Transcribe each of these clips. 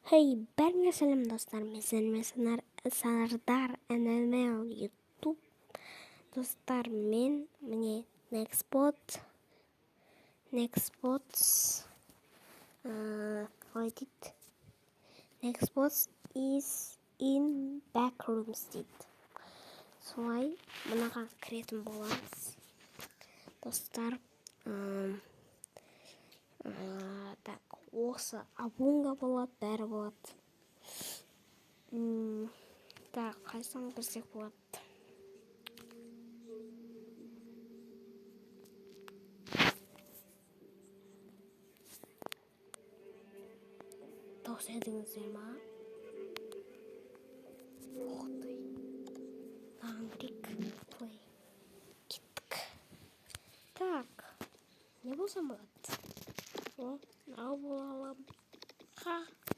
Хей, бәріңе сәлем достар, мен Санардар ННЛ YouTube достар, мен міне Некс қалай дейді? Некс is in backrooms дейді. Солай мынаған кіретін боламыз достар. Так, осы абунга болады, бәрі болады. Так, қайсысын кірсек болады? Дауыс едіңіздер ма? Оқтай. Маған кірек. Плей. Кеттік. Так, не болсам болады? Ау болалым.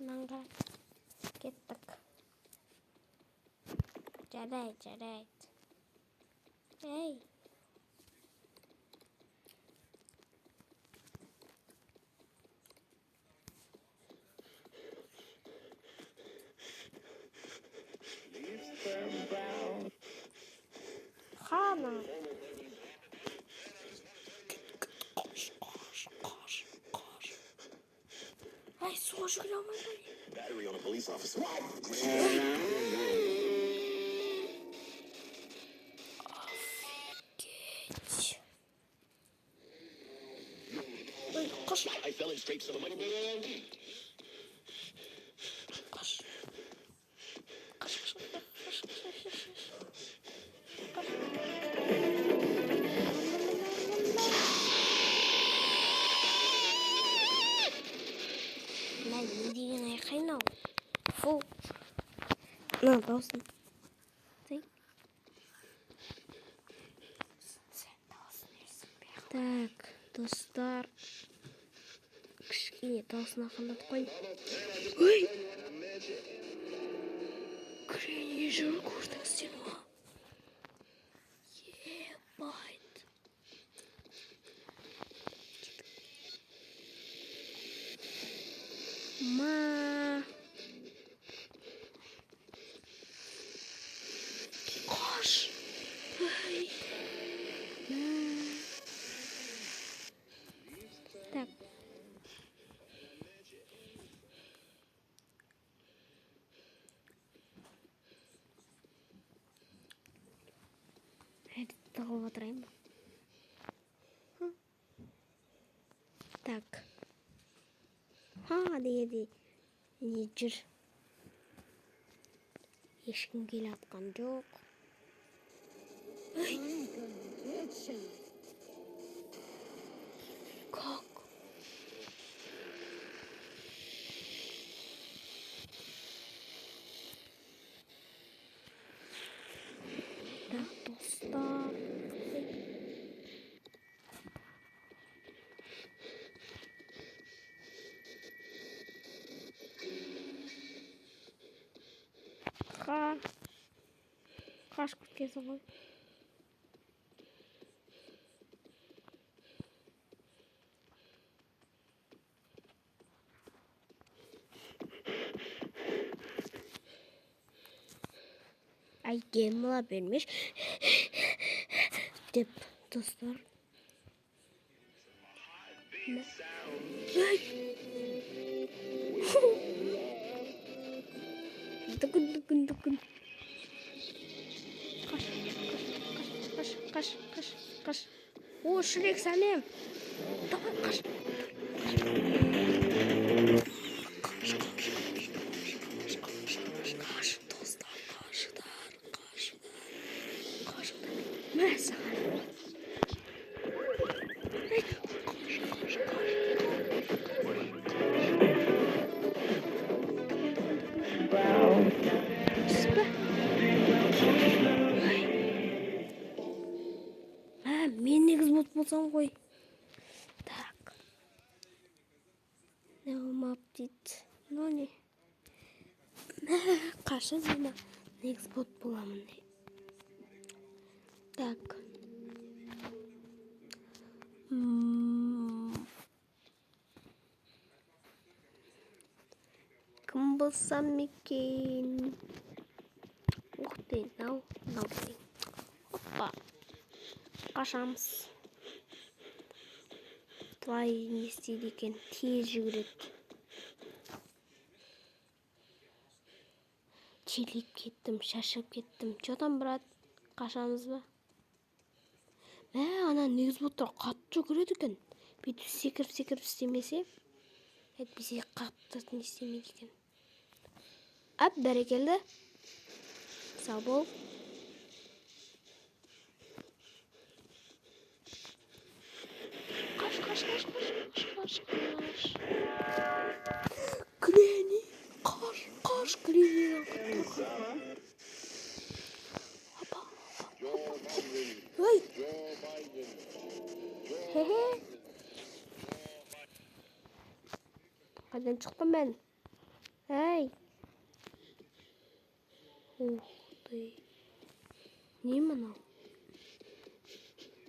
Мынаңға кеттік. Жарайды. Ей. Қана. Ай, суға жүгіре алмай. Battery on a police officer. I fell in straight some of my... Lan ne деген айқай мынау? Фу. Мына даусын. Так, достар. Кішкене даусын ақындатып қойын. Ой! Күрене жүр көрдіңіздер ма? Ебайт. Ма. Қош. Ой. Так. Әді тағылып отырайын ба? Так. Деді. Не жүр? Ешкім келе атқан жоқ. Ой. Как? Так, достар. Қаш күткесі ғой. Әйгеміла бермеш. Деп, достар. Ай! Дүкін. Қаш. О, Шрек, сәлем. Давай, қаш. Қаш, достар, қашыдар. Мә, саған. Мен негіз болсам ғой. Так. Не болмап дейді. Но не. Қашы мен негіз боламын. Так. Кім болсам екен? Ух ты, мынау болайын. Опа. Қашамыз. Былай не істейді екен? Тез жүгіреді. Келіп кеттім, шашып кеттім. Чотан, брат? Қашамыз ба? Ана негіз боттар қатты жүгіреді екен. Бүйтіп секіріп істемесе, әйтпесе қатты не істемейді екен. Ап, бәрекелді. Сау бол. Қаш. Грени, қаш, Грени. Ой. Хе-хе. Қайдан шықтым мен? Әй. Ух ты. Не мынау?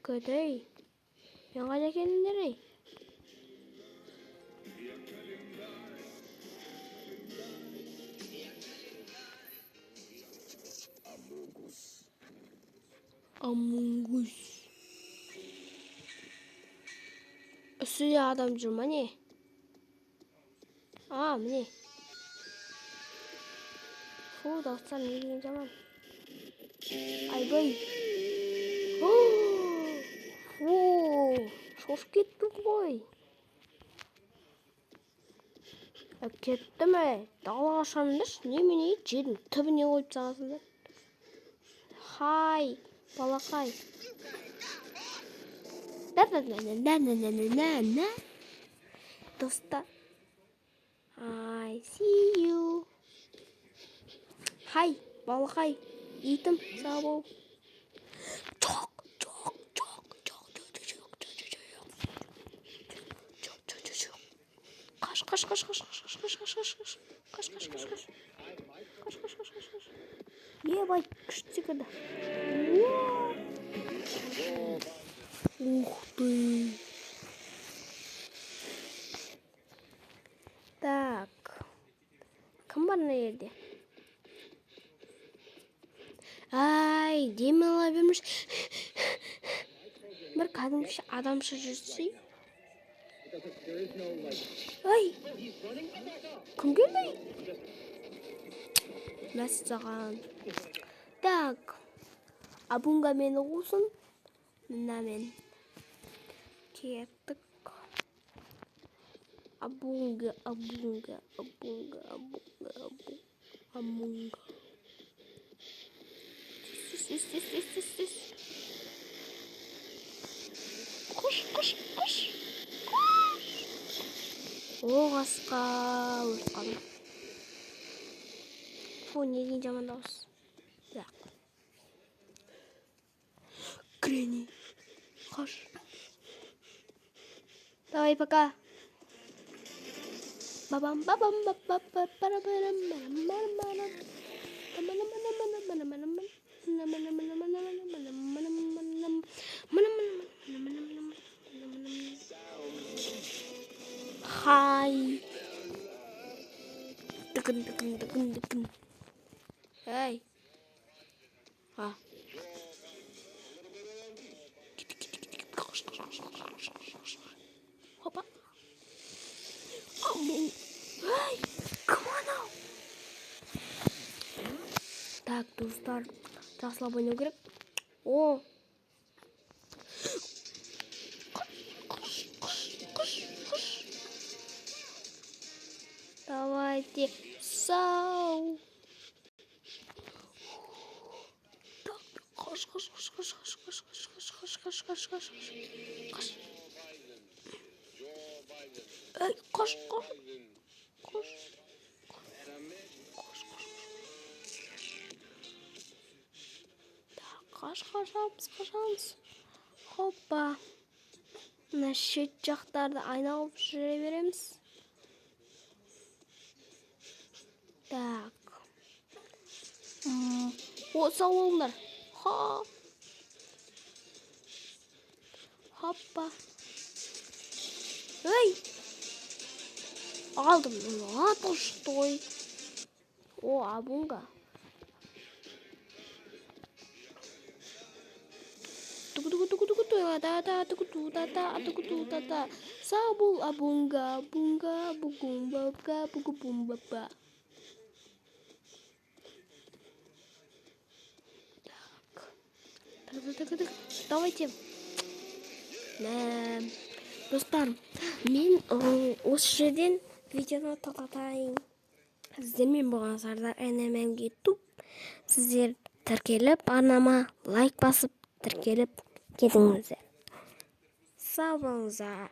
Көтей. Мен қайда келдіңдер ей? Амунгус. Үстіде адам жүр ма не? Міне. Фу, дауыстар не деген жаман. Айбай. Фу, шошып кеттім ғой. Кеттім әй. Далаға шығыңдаршы. Немене жердің түбіне қойып сағасыңдар. Хай, балақай. На. Достар. I see you. Хай, балақай. Итім, сау бол. Қаш. Ебай, күшті секірді. Ух ты. Так. Кім бар мына жерде? Ай, демала бермеш. Бір кәдімгі адамша жүрсе. Ай. Кім келді? Мәссаған. Так. Абунга мені қусын. Мына мен. Кеттік. Абунга. Тез. Қош. Оғасқа өрт қалым. Фу, неден жаман дауыс. Так. Грени. Қош. Давай, пока. Бабам. Хай. Дыкын. Эй. Хопа. Эй, come on. Так, достар, жақсылап ойнау керек. О. Қош. Давайте. Сау. Так, қош. Эй, қош. Қашамыз. Хоппа. Мына шет жақтарды айналып жүре береміз. Так. Сау болыңдар. Хоппа. Эй! Алдым. Аты шықты ғой. О, абунга. Сау бол, абунга, бунга, бугумбабга, бугубумбаба. Так. Давайте. Достар, мен осы жерден видеоны тоқтатайын. Сіздермен болғансыздар әнемен YouTube. Сіздер тіркеліп, арнама лайк басып, тіркеліп кетіңіздер. Сау болыңыздар.